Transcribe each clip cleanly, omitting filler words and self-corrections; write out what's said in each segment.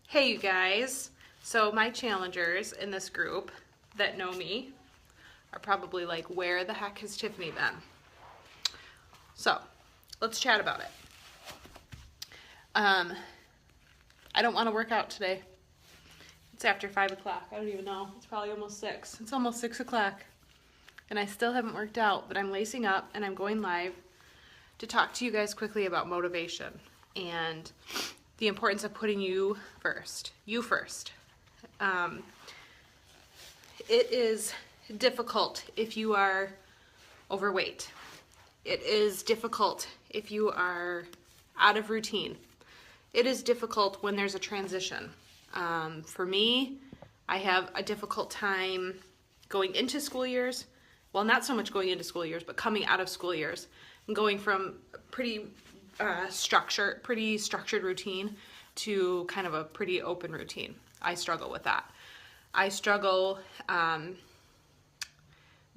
Hey you guys, so my challengers in this group that know me are probably like, where the heck has Tiffany been? So let's chat about it. I don't want to work out today. It's after 5 o'clock. I don't even know. It's probably almost 6. It's almost 6 o'clock. And I still haven't worked out, but I'm lacing up and I'm going live to talk to you guys quickly about motivation and the importance of putting you first. You first. It is difficult if you are overweight. It is difficult if you are out of routine. It is difficult when there's a transition. For me, I have a difficult time going into school years. Well, not so much going into school years, but coming out of school years and going from pretty structured routine to kind of a pretty open routine. I struggle with that. I struggle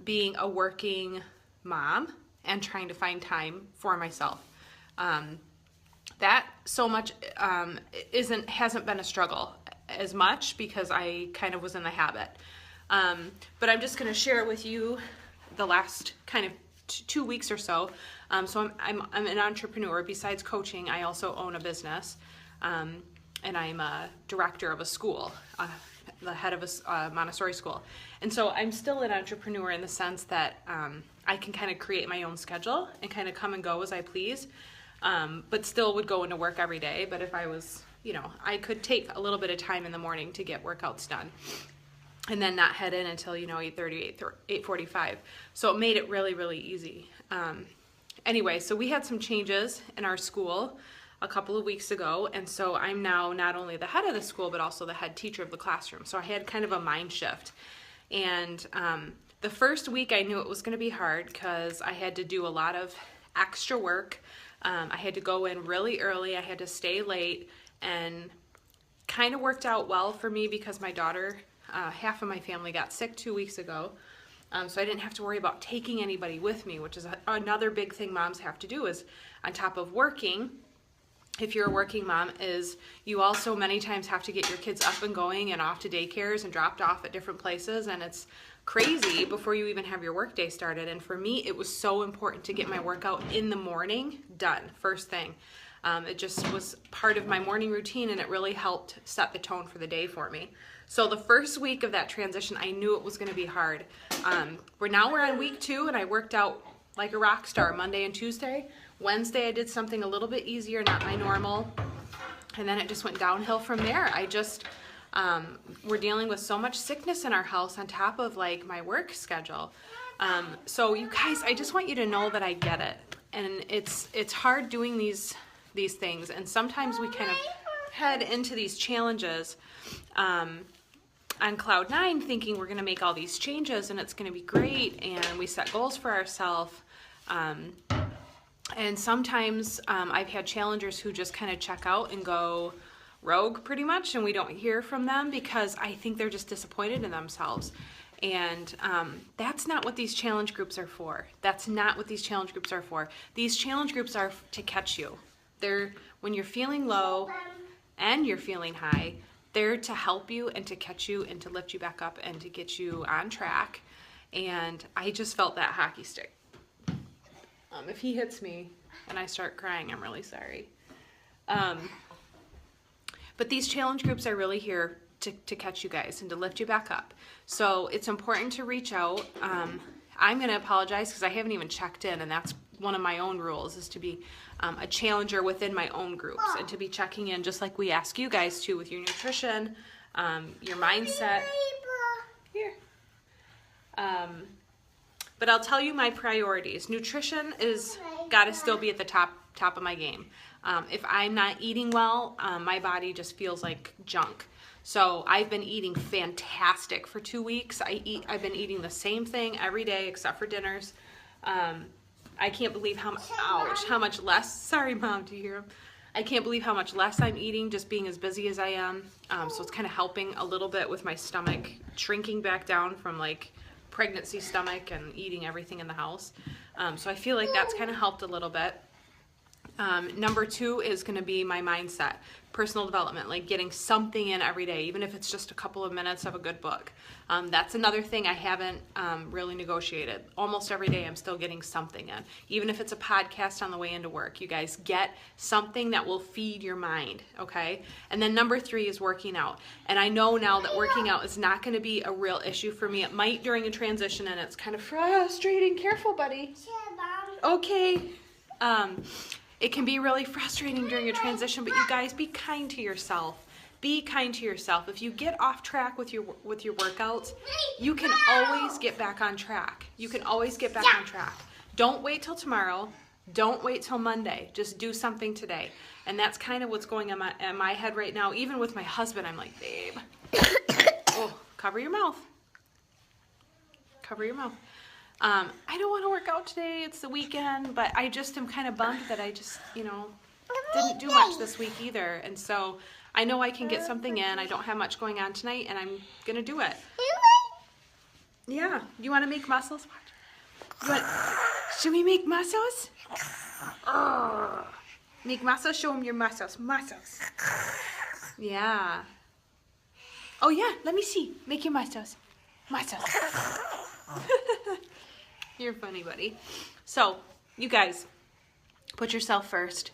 being a working mom and trying to find time for myself. That so much hasn't been a struggle as much because I kind of was in the habit. But I'm just going to share with you the last kind of 2 weeks or so. So I'm an entrepreneur. Besides coaching, I also own a business, and I'm a director of a school, the head of a Montessori school. And so I'm still an entrepreneur in the sense that I can kind of create my own schedule and kind of come and go as I please, but still would go into work every day. But if I was, I could take a little bit of time in the morning to get workouts done, and then not head in until 8:30, 8:45. So it made it really, really easy. Anyway, so we had some changes in our school a couple of weeks ago, and so I'm now not only the head of the school, but also the head teacher of the classroom. So I had kind of a mind shift. And the first week I knew it was going to be hard because I had to do a lot of extra work. I had to go in really early. I had to stay late, and kind of worked out well for me because my daughter, half of my family got sick 2 weeks ago. So I didn't have to worry about taking anybody with me, which is another big thing moms have to do, is on top of working, if you're a working mom, is you also many times have to get your kids up and going and off to daycares and dropped off at different places, and it's crazy before you even have your work day started. And for me, it was so important to get my workout in the morning done, first thing. It just was part of my morning routine, and it really helped set the tone for the day for me. So the first week of that transition, I knew it was going to be hard. We're on week 2, and I worked out like a rock star Monday and Tuesday. Wednesday, I did something a little bit easier, not my normal. And then it just went downhill from there. We're dealing with so much sickness in our house on top of like my work schedule. So you guys, I just want you to know that I get it. And it's hard doing these things. And sometimes we kind of head into these challenges on cloud 9 thinking we're going to make all these changes and it's going to be great, and we set goals for ourselves. And sometimes I've had challengers who just kind of check out and go rogue pretty much, and we don't hear from them because I think they're just disappointed in themselves. And that's not what these challenge groups are for. That's not what these challenge groups are for. These challenge groups are to catch you. They're when you're feeling low and you're feeling high. They're to help you and to catch you and to lift you back up and to get you on track. And I just felt that hockey stick. If he hits me and I start crying, I'm really sorry. But these challenge groups are really here to catch you guys and to lift you back up. So it's important to reach out. I'm going to apologize because I haven't even checked in, and that's one of my own rules, is to be a challenger within my own groups and to be checking in just like we ask you guys to with your nutrition, your mindset. Here. But I'll tell you my priorities. Nutrition is got to still be at the top of my game. If I'm not eating well, my body just feels like junk. So I've been eating fantastic for 2 weeks. I've been eating the same thing every day except for dinners. I can't believe how much less. Sorry, Mom, do you hear him? I can't believe how much less I'm eating just being as busy as I am. So it's kind of helping a little bit with my stomach shrinking back down from like pregnancy stomach and eating everything in the house. So I feel like that's kind of helped a little bit. Number 2 is going to be my mindset, personal development, like getting something in every day, even if it's just a couple of minutes of a good book. That's another thing I haven't really negotiated. Almost every day I'm still getting something in, even if it's a podcast on the way into work. You guys get something that will feed your mind, okay? And then number 3 is working out. And I know now that working out is not going to be a real issue for me. It might during a transition, and it's kind of frustrating. Careful, buddy. Okay. It can be really frustrating during a transition, but you guys, be kind to yourself. Be kind to yourself. If you get off track with your workouts, you can always get back on track. You can always get back on track. Don't wait till tomorrow. Don't wait till Monday. Just do something today. And that's kind of what's going on in my head right now. Even with my husband, I'm like, babe, oh, cover your mouth. Cover your mouth. I don't want to work out today. It's the weekend, but I just am kind of bummed that I just, didn't do much this week either. And so I know I can get something in. I don't have much going on tonight, and I'm going to do it. Yeah. You want to make muscles? Should we make muscles? Make muscles? Show them your muscles. Muscles. Yeah. Oh, yeah. Let me see. Make your muscles. Muscles. You're funny, buddy. So, you guys, put yourself first.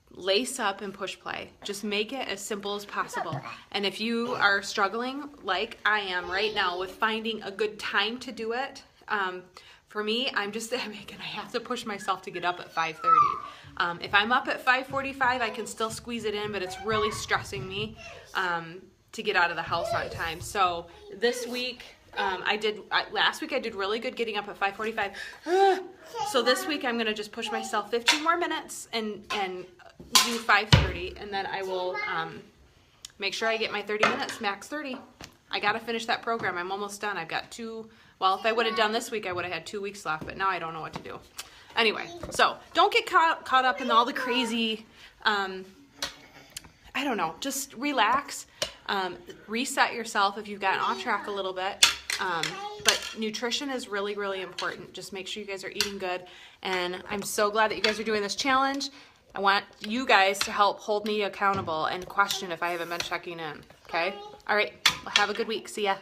Lace up and push play. Just make it as simple as possible. And if you are struggling, like I am right now, with finding a good time to do it, for me, I have to push myself to get up at 5:30. If I'm up at 5:45, I can still squeeze it in, but it's really stressing me to get out of the house on time. So this week, last week I did really good getting up at 5:45. So this week I'm gonna just push myself 15 more minutes and do 5:30, and then I will make sure I get my 30 minutes, max 30. I gotta finish that program. I'm almost done. I've got if I would have done this week, I would have had 2 weeks left, but now I don't know what to do. Anyway, so don't get caught up in all the crazy, I don't know, just relax. Reset yourself if you've gotten off track a little bit. But nutrition is really, really important. Just make sure you guys are eating good. And I'm so glad that you guys are doing this challenge. I want you guys to help hold me accountable and question if I haven't been checking in. Okay? All right. Well, have a good week. See ya.